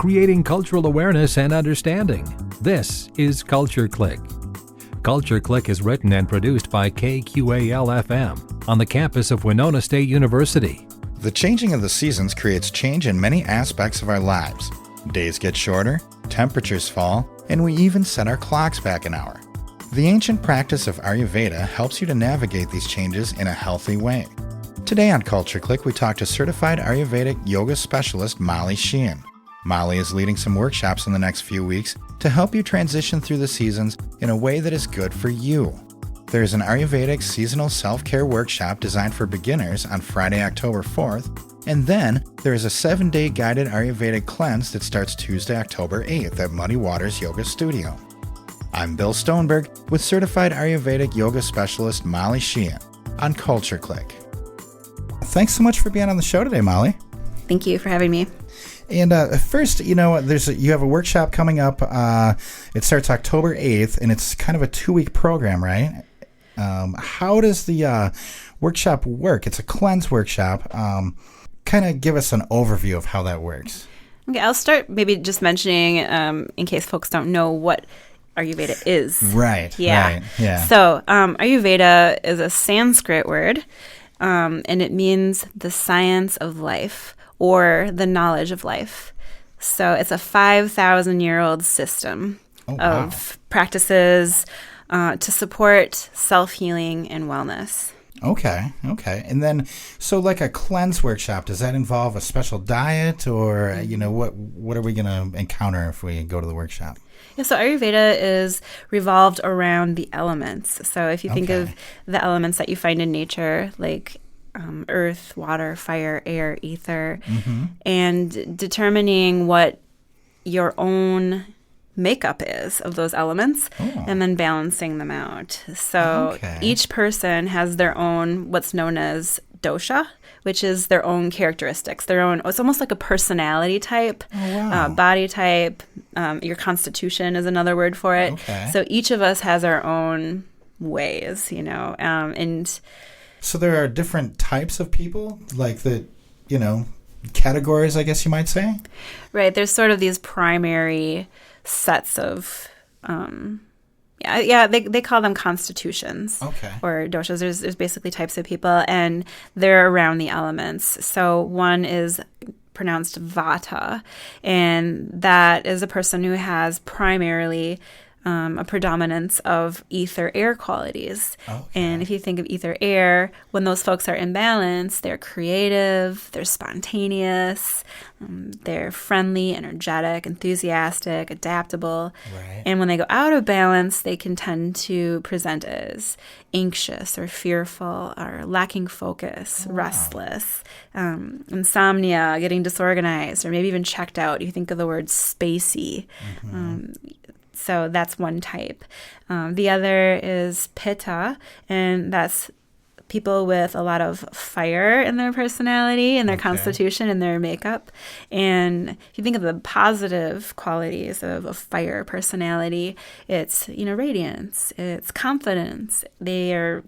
creating cultural awareness and understanding. This is Culture Clique. Culture Clique is written and produced by KQAL FM on the campus of Winona State University. The changing of the seasons creates change in many aspects of our lives. Days get shorter, temperatures fall, and we even set our clocks back an hour. The ancient practice of Ayurveda helps you to navigate these changes in a healthy way. Today on Culture Clique, we talk to certified Ayurvedic yoga specialist Mollee Sheehan. Mollee is leading some workshops in the next few weeks to help you transition through the seasons in a way that is good for you. There is an Ayurvedic Seasonal Selfcare workshop designed for beginners on Friday, October 4th, and then there is a 7-day guided Ayurvedic Cleanse that starts Tuesday, October 8th at Muddy Waters Yoga Studio. I'm Bill Stoneberg with certified Ayurvedic yoga specialist Mollee Sheehan on Culture Clique. Thanks so much for being on the show today, Mollee. Thank you for having me. And first, you have a workshop coming up. It starts October 8th, and it's kind of a 2-week program, right? How does the workshop work? It's a cleanse workshop. Kind of give us an overview of how that works. Okay, I'll start maybe just mentioning, in case folks don't know what Ayurveda is. Right. Yeah. So Ayurveda is a Sanskrit word, and it means the science of life, or the knowledge of life. So it's a 5,000-year-old system of practices to support self-healing and wellness. Okay. And then, so like a cleanse workshop, does that involve a special diet, or, what are we going to encounter if we go to the workshop? Yeah, so Ayurveda is revolved around the elements. So if you think of the elements that you find in nature, like earth, water, fire, air, ether, and determining what your own makeup is of those elements, and then balancing them out. So each person has their own, what's known as dosha, which is their own characteristics, it's almost like a personality type, body type. Your constitution is another word for it. So each of us has our own ways, and so there are different types of people, like the, categories, I guess you might say? Right. There's sort of these primary sets of, they call them constitutions or doshas. There's basically types of people, and they're around the elements. So one is pronounced vata, and that is a person who has primarily a predominance of ether-air qualities. And if you think of ether-air, when those folks are in balance, they're creative, they're spontaneous, they're friendly, energetic, enthusiastic, adaptable. And when they go out of balance, they can tend to present as anxious or fearful or lacking focus, restless, insomnia, getting disorganized, or maybe even checked out. You think of the word spacey. So that's one type. The other is pitta, and that's people with a lot of fire in their personality and their constitution and their makeup. And if you think of the positive qualities of a fire personality, it's, radiance, it's confidence. They are,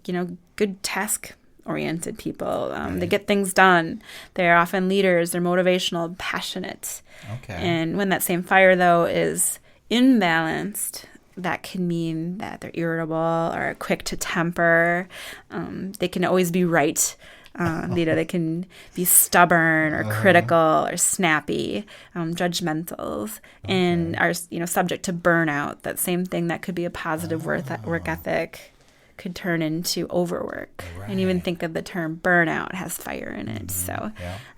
good task-oriented people. They get things done. They're often leaders. They're motivational, passionate. And when that same fire, though, is imbalanced, that can mean that they're irritable or quick to temper. They can always be right. They can be stubborn or critical or snappy, judgmental, and are subject to burnout. That same thing that could be a positive work ethic could turn into overwork. And even think of the term burnout has fire in it. So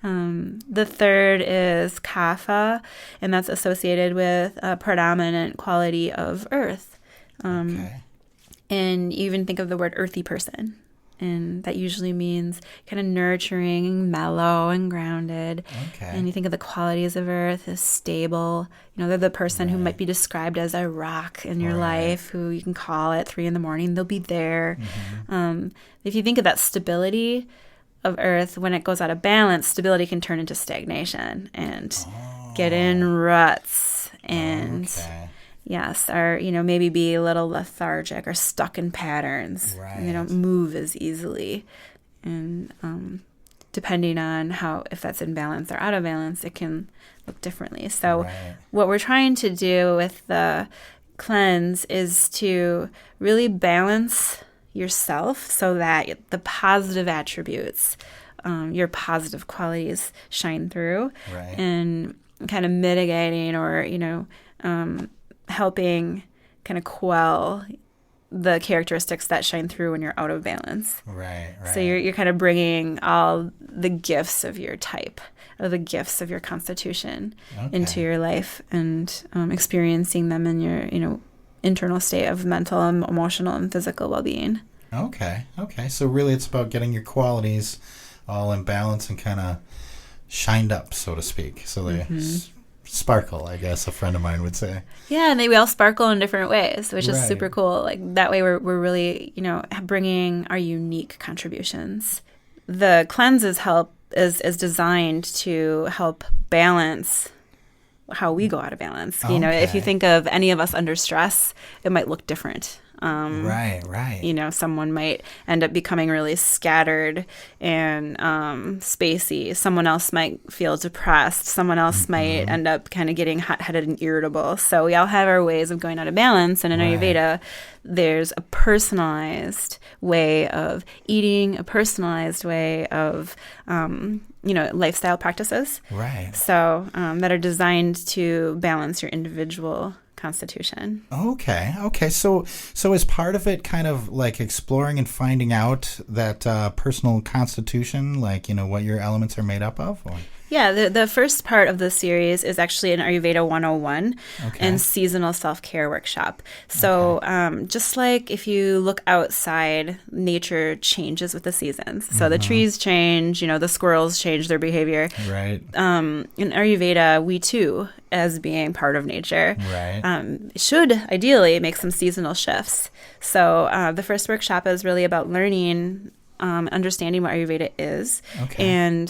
the third is kapha, and that's associated with a predominant quality of earth. And you even think of the word earthy person. And that usually means kind of nurturing, mellow, and grounded. And you think of the qualities of earth as stable. They're the person who might be described as a rock in your life, who you can call at 3 a.m. They'll be there. If you think of that stability of earth, when it goes out of balance, stability can turn into stagnation and get in ruts and... Yes, or, maybe be a little lethargic or stuck in patterns. And they don't move as easily. And depending on if that's in balance or out of balance, it can look differently. So what we're trying to do with the cleanse is to really balance yourself so that the positive attributes, your positive qualities shine through, and kind of mitigating or, helping kind of quell the characteristics that shine through when you're out of balance. Right. So you're kind of bringing all the gifts of your type, or the gifts of your constitution into your life, and experiencing them in your, internal state of mental, emotional, and physical well-being. Okay. So really it's about getting your qualities all in balance and kind of shined up, so to speak. So they sparkle, I guess a friend of mine would say. Yeah, and we all sparkle in different ways, which is super cool. Like that way we're really, bringing our unique contributions. The cleanse is designed to help balance how we go out of balance. If you think of any of us under stress, it might look different. Right. Someone might end up becoming really scattered and spacey. Someone else might feel depressed. Someone else might end up kind of getting hot-headed and irritable. So we all have our ways of going out of balance. And in Ayurveda, there's a personalized way of eating, a personalized way of lifestyle practices. Right. So that are designed to balance your individual constitution. Okay. So is part of it kind of like exploring and finding out that personal constitution, like, what your elements are made up of? Or? Yeah, the first part of the series is actually an Ayurveda 101 and Seasonal Selfcare workshop. So just like if you look outside, nature changes with the seasons. So the trees change, the squirrels change their behavior. Right. In Ayurveda, we too, as being part of nature, should ideally make some seasonal shifts. So the first workshop is really about learning understanding what Ayurveda is, and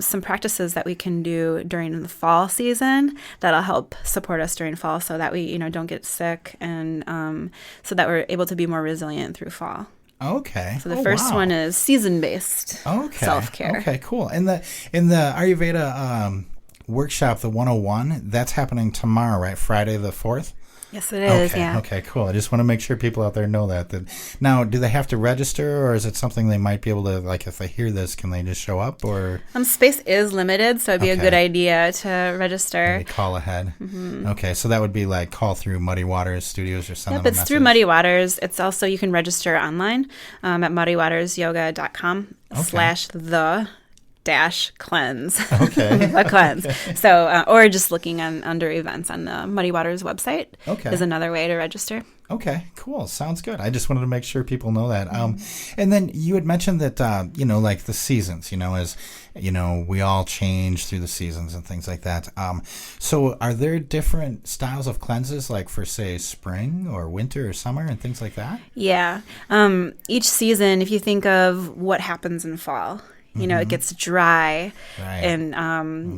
some practices that we can do during the fall season that'll help support us during fall, so that we don't get sick, and so that we're able to be more resilient through fall. Okay. So the first one is season-based self-care. Okay, cool. In the Ayurveda workshop, the 101, that's happening tomorrow, right? Friday the 4th? Yes, it is. Okay, cool. I just want to make sure people out there know that. Now, do they have to register, or is it something they might be able to, like, if they hear this, can they just show up? Or space is limited, so it'd be a good idea to register. Maybe call ahead. Okay, so that would be like call through Muddy Waters Studios or something. Yep, it's through Muddy Waters. It's also, you can register online at muddywatersyoga.com/the cleanse. A cleanse. So, or just looking under events on the Muddy Waters website is another way to register. Okay, cool. Sounds good. I just wanted to make sure people know that. And then you had mentioned that, like the seasons, as, we all change through the seasons and things like that. So are there different styles of cleanses, like for, say, spring or winter or summer and things like that? Yeah. Each season, if you think of what happens in fall, it gets dry and,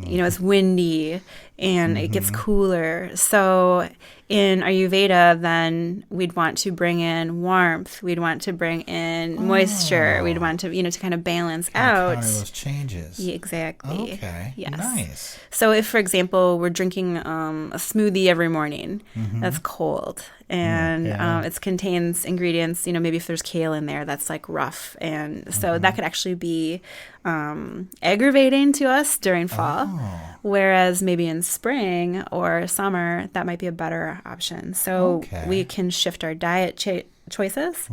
it's windy and it gets cooler. So in Ayurveda, then we'd want to bring in warmth. We'd want to bring in moisture. We'd want to, to kind of balance out. Counter those changes. Yeah, exactly. Okay. Yes. Nice. So if, for example, we're drinking a smoothie every morning, that's cold. And it contains ingredients, maybe if there's kale in there, that's like rough. And so that could actually be aggravating to us during fall. Whereas maybe in spring or summer, that might be a better option. So we can shift our diet choices,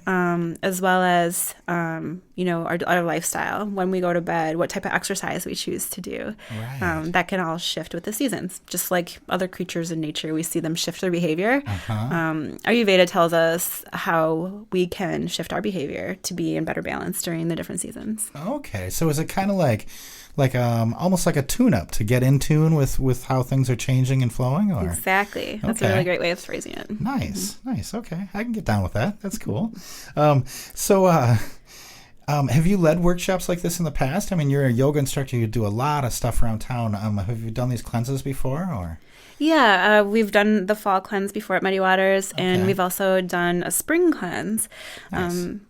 as well as, our lifestyle. When we go to bed, what type of exercise we choose to do. That can all shift with the seasons. Just like other creatures in nature, we see them shift their behavior. Ayurveda tells us how we can shift our behavior to be in better balance during the different seasons. Okay, so is it kind of like almost like a tune-up to get in tune with how things are changing and flowing? Or? Exactly. That's a really great way of phrasing it. Nice. Okay, I can get down with that. That's cool. Have you led workshops like this in the past? I mean, you're a yoga instructor. You do a lot of stuff around town. Have you done these cleanses before, or? Yeah, we've done the fall cleanse before at Muddy Waters, and we've also done a spring cleanse,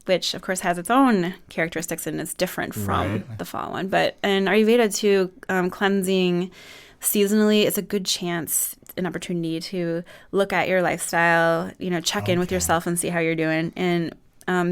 which, of course, has its own characteristics and is different from the fall one. But in Ayurveda, too, cleansing seasonally is a good chance, an opportunity to look at your lifestyle, check in with yourself and see how you're doing, and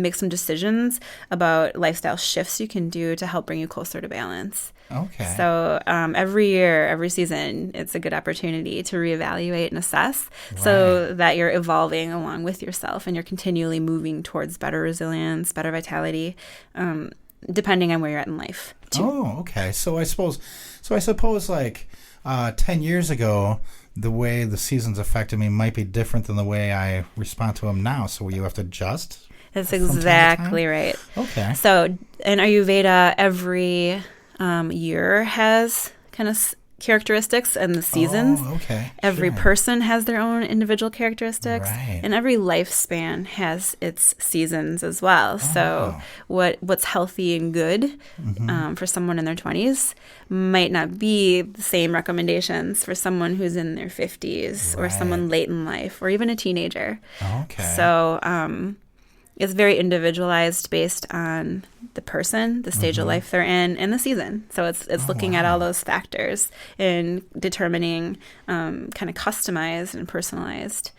make some decisions about lifestyle shifts you can do to help bring you closer to balance. Okay. So every year, every season, it's a good opportunity to reevaluate and assess so that you're evolving along with yourself and you're continually moving towards better resilience, better vitality, depending on where you're at in life, too. Oh, okay. So I suppose like 10 years ago, the way the seasons affected me might be different than the way I respond to them now. So you have to adjust? That's exactly right. Okay. So in Ayurveda, every year has kind of characteristics and the seasons. Oh, okay. Every person has their own individual characteristics, right. and every lifespan has its seasons as well. So what's healthy and good for someone in their 20s might not be the same recommendations for someone who's in their 50s or someone late in life or even a teenager. Okay. So it's very individualized based on the person, the stage of life they're in, and the season. So it's looking at all those factors and determining kind of customized and personalized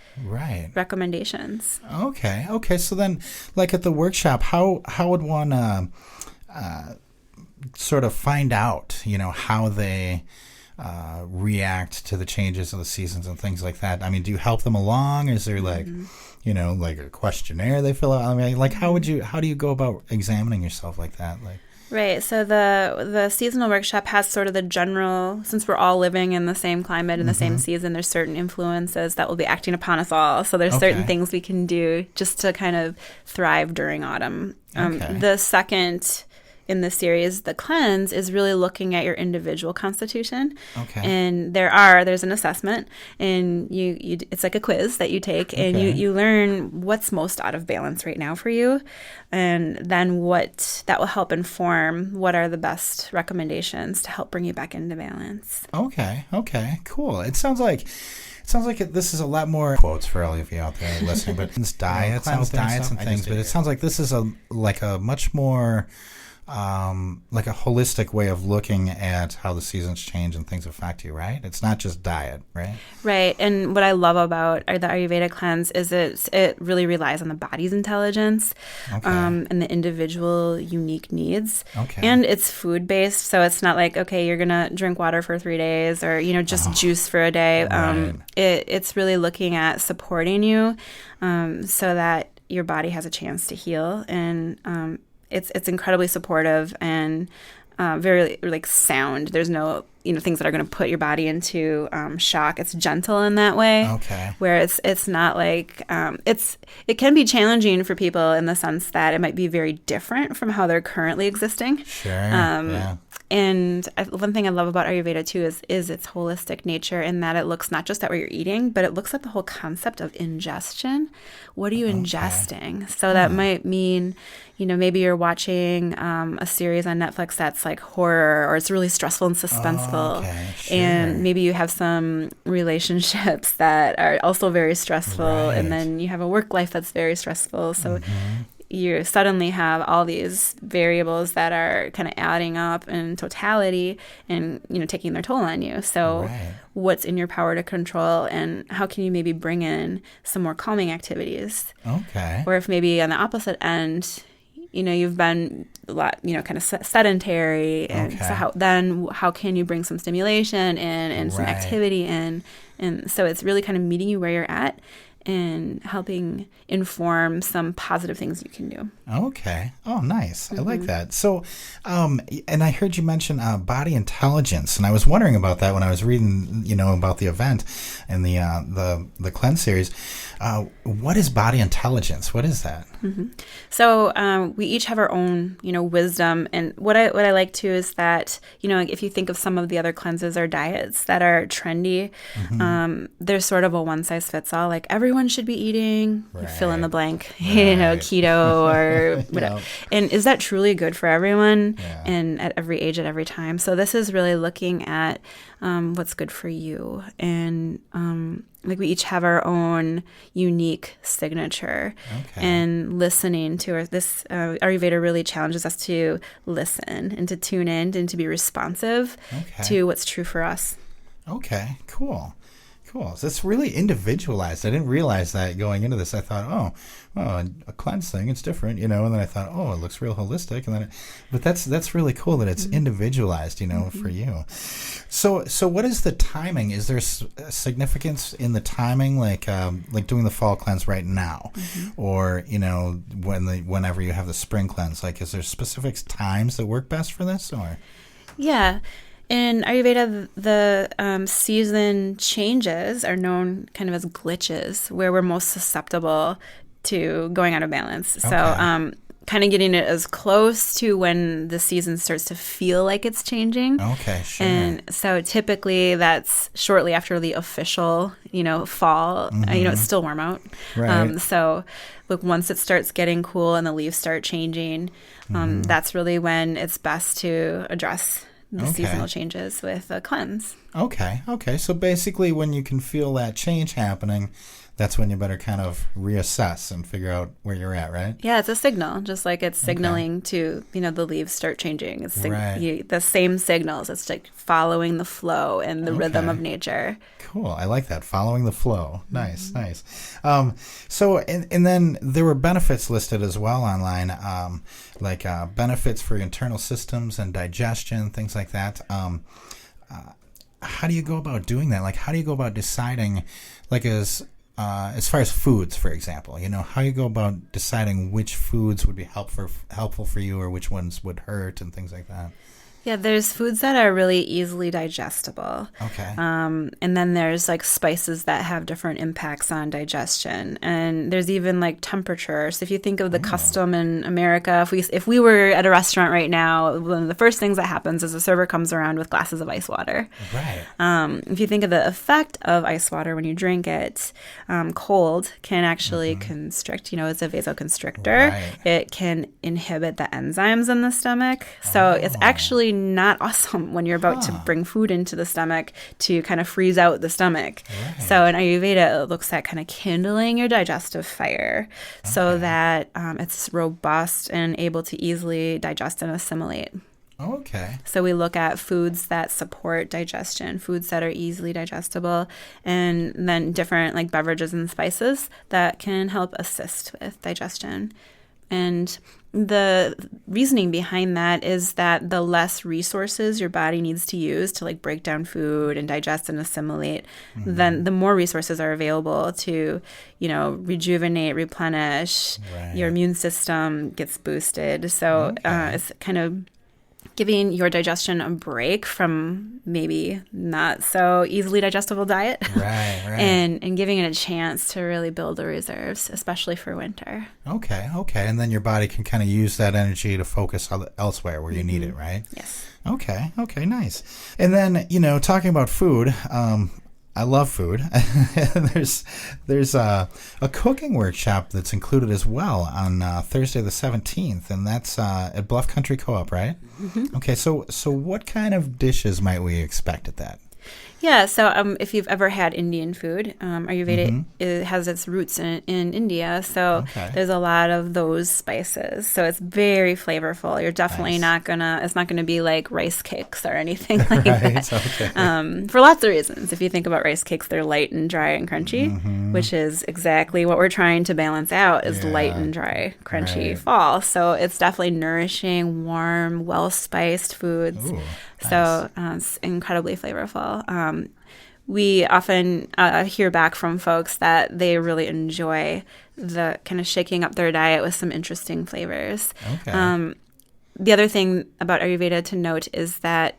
recommendations. Okay. So then, like at the workshop, how would one sort of find out, how they react to the changes of the seasons and things like that? I mean, do you help them along? Is there like a questionnaire they fill out? I mean, like how do you go about examining yourself like that? Right. So the seasonal workshop has sort of the general, since we're all living in the same climate in the same season, there's certain influences that will be acting upon us all. So there's certain things we can do just to kind of thrive during autumn. The second in the series, the cleanse, is really looking at your individual constitution. Okay. And there's an assessment, and you it's like a quiz that you take, and you learn what's most out of balance right now for you, and then what that will help inform what are the best recommendations to help bring you back into balance. Okay, cool. It sounds like this is a lot more quotes for all of you out there listening, but it's diets and things. But it sounds like this is a much more like a holistic way of looking at how the seasons change and things affect you, right? It's not just diet, right? Right. And what I love about the Ayurveda cleanse is it really relies on the body's intelligence and the individual unique needs. Okay. And it's food-based, so it's not like, okay, you're going to drink water for 3 days or, just juice for a day. Right. It's really looking at supporting you so that your body has a chance to heal, and it's incredibly supportive and very sound. There's no things that are going to put your body into shock. It's gentle in that way. Okay. Where it's not like it can be challenging for people in the sense that it might be very different from how they're currently existing. Sure. Yeah. And one thing I love about Ayurveda too is its holistic nature, in that it looks not just at what you're eating, but it looks at the whole concept of ingestion. What are you ingesting? So that might mean, maybe you're watching a series on Netflix that's like horror, or it's really stressful and suspenseful. Sure. And maybe you have some relationships that are also very stressful, and then you have a work life that's very stressful. So you suddenly have all these variables that are kind of adding up in totality and, taking their toll on you. So what's in your power to control, and how can you maybe bring in some more calming activities? Okay. Or if maybe on the opposite end, you've been a lot, kind of sedentary. And so how can you bring some stimulation in and some activity in? And so it's really kind of meeting you where you're at and helping inform some positive things you can do. Okay. Oh, nice. I like that. So, and I heard you mention body intelligence, and I was wondering about that when I was reading, about the event and the cleanse series. What is body intelligence? What is that? So we each have our own, wisdom, and what I like too is that, if you think of some of the other cleanses or diets that are trendy, there's sort of a one size fits all. Like everyone everyone should be eating, fill in the blank, Right. keto or whatever. Yep. And is that truly good for everyone Yeah. and at every age, at every time? So this is really looking at what's good for you. And like we each have our own unique signature. Okay. And listening to this, Ayurveda really challenges us to listen and to tune in and to be responsive to what's true for us. Okay, cool. So it's really individualized. I didn't realize that going into this. I thought, a cleanse thing, it's different, and then I thought, it looks real holistic. And then, but that's really cool that it's individualized, for you. So what is the timing? Is there significance in the timing, like doing the fall cleanse right now, or whenever you have the spring cleanse? Like, is there specific times that work best for this, or? Yeah. In Ayurveda, the season changes are known kind of as glitches, where we're most susceptible to going out of balance. Okay. So kind of getting it as close to when the season starts to feel like it's changing. Okay, sure. And so typically that's shortly after the official, fall. It's still warm out. Right. So look, once it starts getting cool and the leaves start changing, that's really when it's best to address the seasonal changes with a cleanse. Okay. So basically when you can feel that change happening, that's when you better kind of reassess and figure out where you're at, right? Yeah, it's a signal, just like it's signaling to, the leaves start changing. It's the same signals. It's like following the flow and the rhythm of nature. Cool. I like that. Following the flow. Nice. So, and then there were benefits listed as well online, like benefits for internal systems and digestion, things like that. How do you go about doing that? Like, how do you go about deciding, like, as far as foods, for example, how you go about deciding which foods would be helpful for you or which ones would hurt and things like that? Yeah, there's foods that are really easily digestible. Okay. And then there's like spices that have different impacts on digestion. And there's even like temperature. So if you think of the custom in America, if we were at a restaurant right now, one of the first things that happens is the server comes around with glasses of ice water. Right. If you think of the effect of ice water when you drink it, cold can actually constrict, it's a vasoconstrictor. Right. It can inhibit the enzymes in the stomach. So it's actually not awesome when you're about to bring food into the stomach to kind of freeze out the stomach. Right. So in Ayurveda, it looks at kind of kindling your digestive fire so that it's robust and able to easily digest and assimilate. Okay. So we look at foods that support digestion, foods that are easily digestible, and then different like beverages and spices that can help assist with digestion. And the reasoning behind that is that the less resources your body needs to use to like break down food and digest and assimilate, then the more resources are available to, rejuvenate, replenish. Right. Your immune system gets boosted. So it's kind of giving your digestion a break from maybe not so easily digestible diet. Right. and giving it a chance to really build the reserves, especially for winter. Okay. And then your body can kind of use that energy to focus elsewhere where you need it, right? Yes. Okay, nice. And then, talking about food, I love food. There's a cooking workshop that's included as well on Thursday the 17th, and that's at Bluff Country Co-op, right? Mm-hmm. Okay, so what kind of dishes might we expect at that? Yeah, so if you've ever had Indian food, Ayurveda it has its roots in India, so there's a lot of those spices. So it's very flavorful. You're definitely it's not gonna be like rice cakes or anything like that. Okay. For lots of reasons. If you think about rice cakes, they're light and dry and crunchy, which is exactly what we're trying to balance out is light and dry, crunchy fall. So it's definitely nourishing, warm, well-spiced foods. Ooh. So it's incredibly flavorful. We often hear back from folks that they really enjoy the kind of shaking up their diet with some interesting flavors. Okay. The other thing about Ayurveda to note is that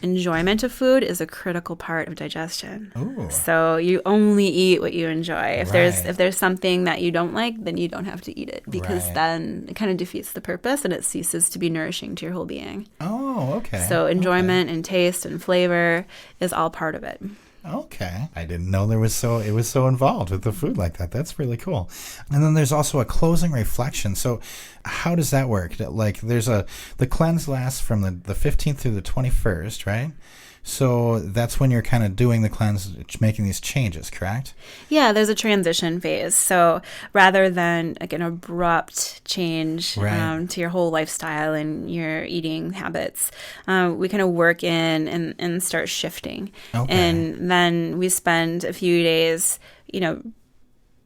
enjoyment of food is a critical part of digestion. Ooh. So you only eat what you enjoy. If there's something that you don't like, then you don't have to eat it because then it kind of defeats the purpose and it ceases to be nourishing to your whole being. Oh, okay. So enjoyment and taste and flavor is all part of it. Okay. I didn't know it was so involved with the food like that. That's really cool. And then there's also a closing reflection. So how does that work? Like the cleanse lasts from the 15th through the 21st, right? So that's when you're kind of doing the cleanse, making these changes, correct? Yeah, there's a transition phase. So rather than like an abrupt change to your whole lifestyle and your eating habits, we kind of work in and start shifting. Okay. And then we spend a few days,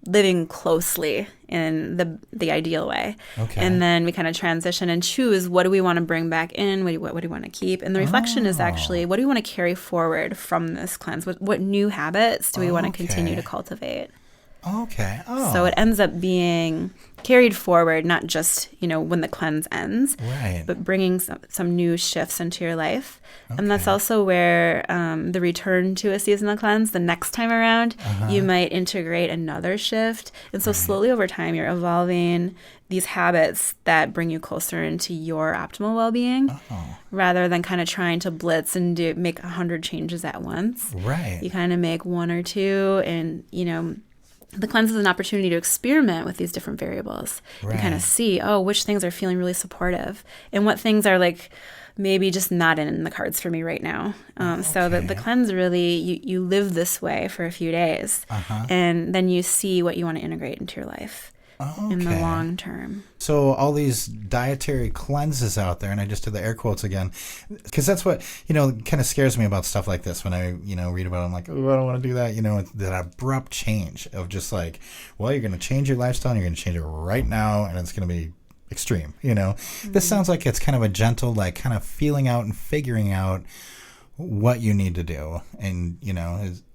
living closely in the ideal way. Okay. And then we kind of transition and choose, what do we want to bring back in? What do we want to keep? And the reflection is actually, what do we want to carry forward from this cleanse? What new habits do we want to continue to cultivate? Okay. Oh. So it ends up being carried forward, not just, when the cleanse ends, but bringing some new shifts into your life. Okay. And that's also where the return to a seasonal cleanse, the next time around, you might integrate another shift. And so slowly over time, you're evolving these habits that bring you closer into your optimal well-being, rather than kind of trying to blitz and make 100 changes at once. Right. You kind of make one or two, and, the cleanse is an opportunity to experiment with these different variables and kind of see, which things are feeling really supportive and what things are like maybe just not in the cards for me right now. So the cleanse really, you live this way for a few days and then you see what you want to integrate into your life. In the long term. So all these dietary cleanses out there, and I just did the air quotes again, because that's what, kind of scares me about stuff like this when I, read about it. I'm like, oh, I don't want to do that. That abrupt change of just like, well, you're going to change your lifestyle and you're going to change it right now and it's going to be extreme, This sounds like it's kind of a gentle, like kind of feeling out and figuring out what you need to do. And,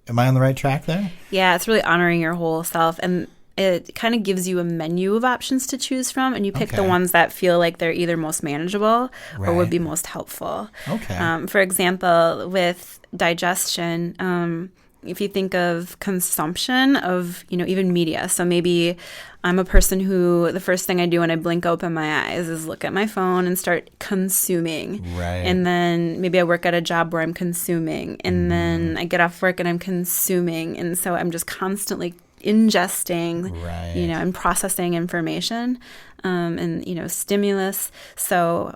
am I on the right track there? Yeah, it's really honoring your whole self. And it kind of gives you a menu of options to choose from, and you pick the ones that feel like they're either most manageable or would be most helpful. Okay. For example, with digestion, if you think of consumption of, even media. So maybe I'm a person who the first thing I do when I blink open my eyes is look at my phone and start consuming. Right. And then maybe I work at a job where I'm consuming. And then I get off work and I'm consuming. And so I'm just constantly ingesting, and processing information, and, stimulus. So,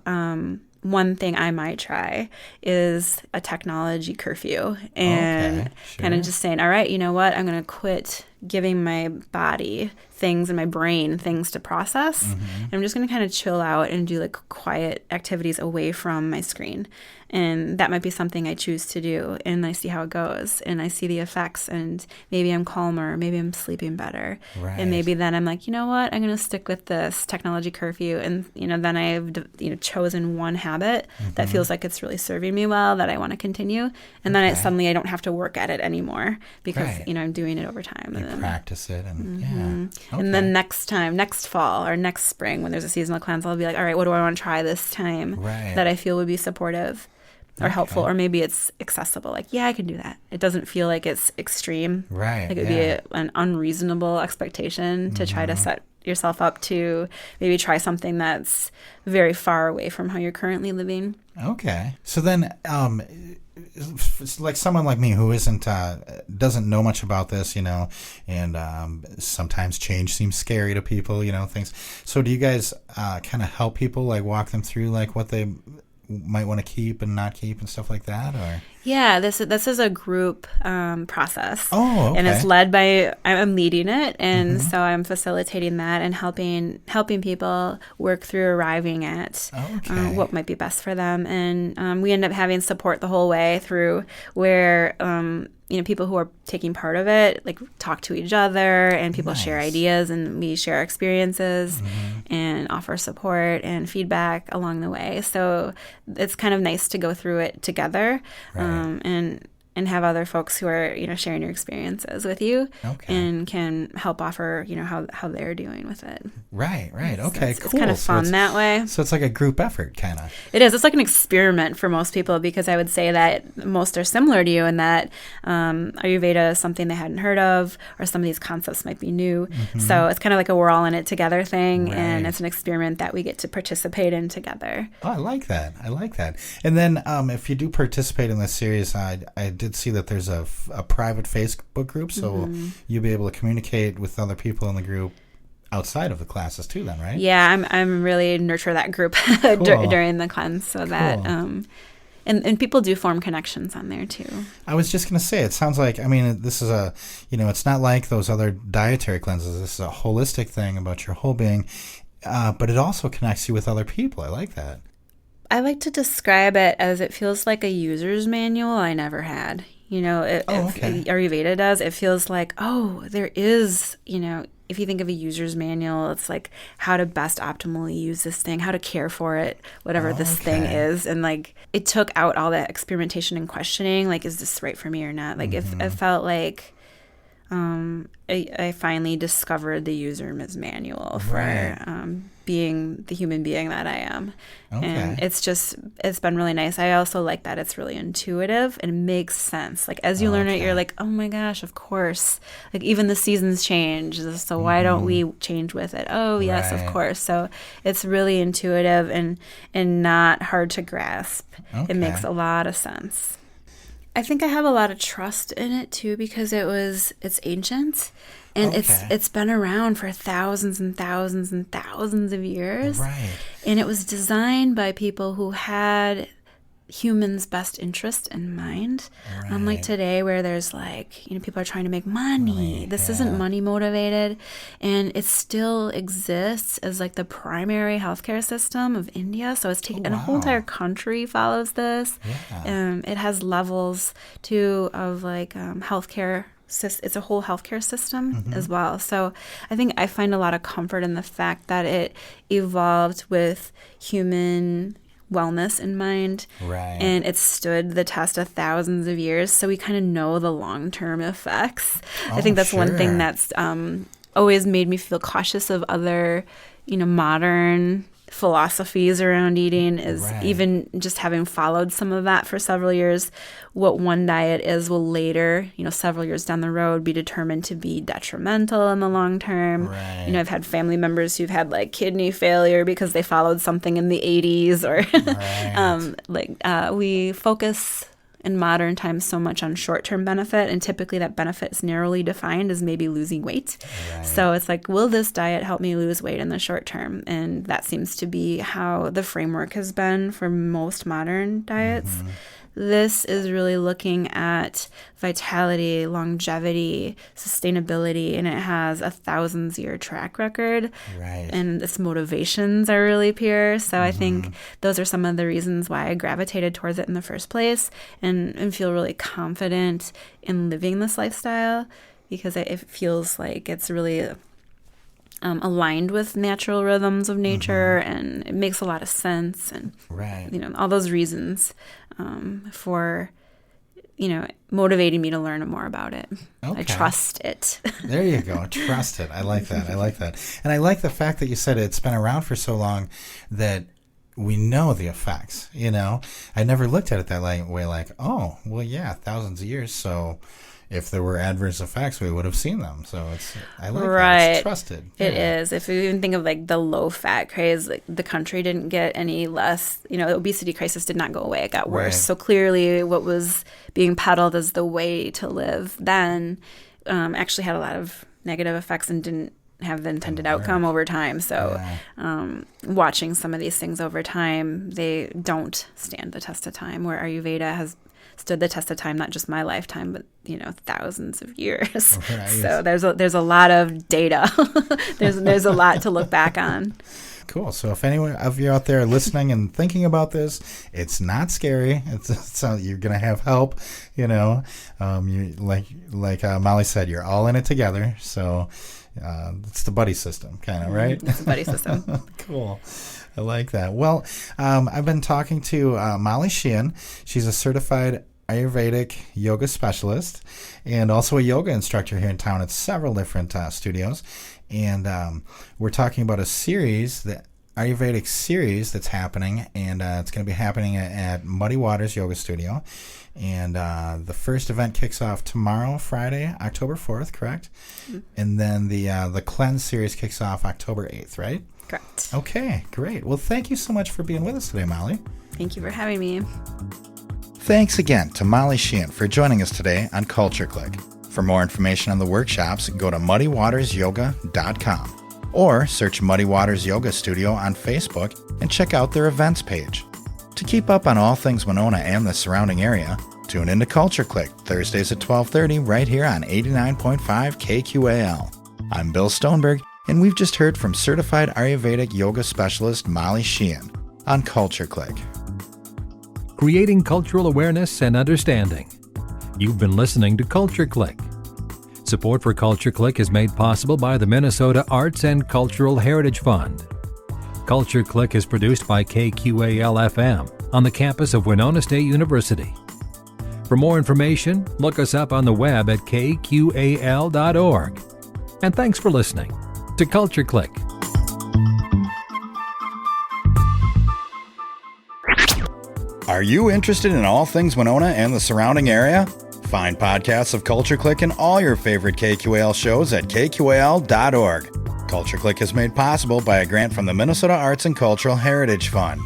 one thing I might try is a technology curfew and kind of just saying, all right, you know what? I'm going to quit giving my body things and my brain things to process. And I'm just going to kind of chill out and do like quiet activities away from my screen. And that might be something I choose to do. And I see how it goes. And I see the effects. And maybe I'm calmer. Maybe I'm sleeping better. Right. And maybe then I'm like, you know what? I'm going to stick with this technology curfew. And, then I've chosen one habit that feels like it's really serving me well, that I want to continue. And then suddenly I don't have to work at it anymore because, I'm doing it over time. You practice it. And And then next fall or next spring when there's a seasonal cleanse, I'll be like, all right, what do I want to try this time that I feel would be supportive or helpful, or maybe it's accessible. Like, I can do that. It doesn't feel like it's extreme. Right. Like it would be an unreasonable expectation to try to set yourself up to maybe try something that's very far away from how you're currently living. Okay. So then, like someone like me who doesn't know much about this, and sometimes change seems scary to people, things. So do you guys kind of help people, like walk them through like what they might want to keep and not keep and stuff like that, or? Yeah, this is a group process. Oh, okay. And it's led by, I'm leading it, and so I'm facilitating that and helping people work through arriving at what might be best for them. And we end up having support the whole way through, where people who are taking part of it like talk to each other, and people share ideas, and we share experiences and offer support and feedback along the way. So it's kind of nice to go through it together. And have other folks who are, sharing your experiences with you and can help offer, how they're doing with it. Right. Okay, cool. It's kind of fun that way. So it's like a group effort, kind of. It is. It's like an experiment for most people, because I would say that most are similar to you in that Ayurveda is something they hadn't heard of, or some of these concepts might be new. So it's kind of like a we're all in it together thing, and it's an experiment that we get to participate in together. Oh, I like that. And then if you do participate in this series, I did did see that there's a private Facebook group, so you'll be able to communicate with other people in the group outside of the classes too then, right? Yeah, I'm really nurture that group during the cleanse so that and people do form connections on there too. I was just going to say, it sounds like, I mean, this is it's not like those other dietary cleanses. This is a holistic thing about your whole being, but it also connects you with other people. I like that. I like to describe it as it feels like a user's manual I never had. Ayurveda does. It feels like, there is, if you think of a user's manual, it's like how to best optimally use this thing, how to care for it, whatever this thing is. And like it took out all that experimentation and questioning, like, is this right for me or not? Like it felt like I finally discovered the user's manual for being the human being that I am. And it's been really nice. I also like that it's really intuitive and makes sense. Like as you learn it, you're like, oh my gosh, of course. Like even the seasons change. So why don't we change with it? Oh yes, of course. So it's really intuitive and not hard to grasp. It makes a lot of sense. I think I have a lot of trust in it too because it's ancient and it's been around for thousands and thousands and thousands of years. Right. And it was designed by people who had humans' best interest in mind. Right. Unlike today where there's people are trying to make money. This isn't money motivated, and it still exists as like the primary healthcare system of India. So it's taken, and a whole entire country follows this. Yeah. It has levels too of healthcare. It's a whole healthcare system as well. So I think I find a lot of comfort in the fact that it evolved with human wellness in mind, and it stood the test of thousands of years, so we kind of know the long-term effects. I think that's one thing that's always made me feel cautious of other modern philosophies around eating is even just having followed some of that for several years, what one diet is will later, several years down the road be determined to be detrimental in the long term. I've had family members who've had kidney failure because they followed something in the 80s or we focus in modern times so much on short-term benefit, and typically that benefit is narrowly defined as maybe losing weight. So it's like, will this diet help me lose weight in the short term? And that seems to be how the framework has been for most modern diets. This is really looking at vitality, longevity, sustainability, and it has a thousands-year track record. And its motivations are really pure. So I think those are some of the reasons why I gravitated towards it in the first place and feel really confident in living this lifestyle because it feels like it's really aligned with natural rhythms of nature, and it makes a lot of sense, and all those reasons for motivating me to learn more about it. I trust it. There you go. Trust it. I like that. And I like the fact that you said it's been around for so long that we know the effects. I never looked at it that way, thousands of years, so if there were adverse effects, we would have seen them. So I like that. It's trusted. It is. If you even think of the low fat craze, the country didn't get any less. The obesity crisis did not go away. It got worse. So clearly, what was being peddled as the way to live then actually had a lot of negative effects and didn't have the intended outcome over time. So watching some of these things over time, they don't stand the test of time, where Ayurveda has stood the test of time, not just my lifetime, but thousands of years. So there's a lot of data. there's a lot to look back on. Cool. So if anyone of you out there listening and thinking about this, it's not scary. It's you're gonna have help. You like Mollee said, you're all in it together. So it's the buddy system, kind of, right? It's the buddy system. Cool. I like that. Well, I've been talking to Mollee Sheehan. She's a certified Ayurvedic yoga specialist and also a yoga instructor here in town at several different studios. And we're talking about a series, the Ayurvedic series that's happening, and it's going to be happening at Muddy Waters Yoga Studio. And the first event kicks off tomorrow, Friday, October 4th, correct? And then the Cleanse series kicks off October 8th, right? Correct. Okay, great. Well, thank you so much for being with us today, Mollee. Thank you for having me. Thanks again to Mollee Sheehan for joining us today on Culture Clique. For more information on the workshops, go to muddywatersyoga.com or search Muddy Waters Yoga Studio on Facebook and check out their events page. To keep up on all things Winona and the surrounding area, tune into Culture Clique Thursdays at 12:30 right here on 89.5 KQAL. I'm Bill Stoneberg, and we've just heard from certified Ayurvedic yoga specialist Mollee Sheehan on Culture Clique. Creating cultural awareness and understanding. You've been listening to Culture Clique. Support for Culture Clique is made possible by the Minnesota Arts and Cultural Heritage Fund. Culture Clique is produced by KQAL-FM on the campus of Winona State University. For more information, look us up on the web at kqal.org. And thanks for listening to Culture Clique. Are you interested in all things Winona and the surrounding area? Find podcasts of Culture Clique and all your favorite KQAL shows at kqal.org. Culture Clique is made possible by a grant from the Minnesota Arts and Cultural Heritage Fund.